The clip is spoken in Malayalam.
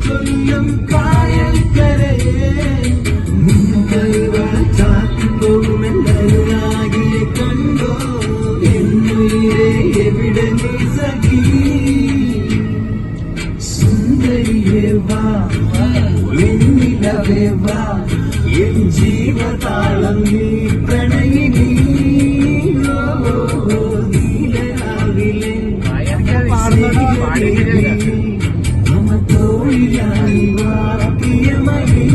ചൊല്ലും കായൽക്കരയെ പോകുമെന്നരുളാകിയെ കണ്ടോ എന്നുയിരെ എവിടെ നീ സഖി സുന്ദരിയെ വാ വെണ്ണിലവേ വാ എൻ ജീവതാളം നീ പ്രണയിനി നീലരാവിലെ മമ തോഴിയായി വാ പ്രിയമണി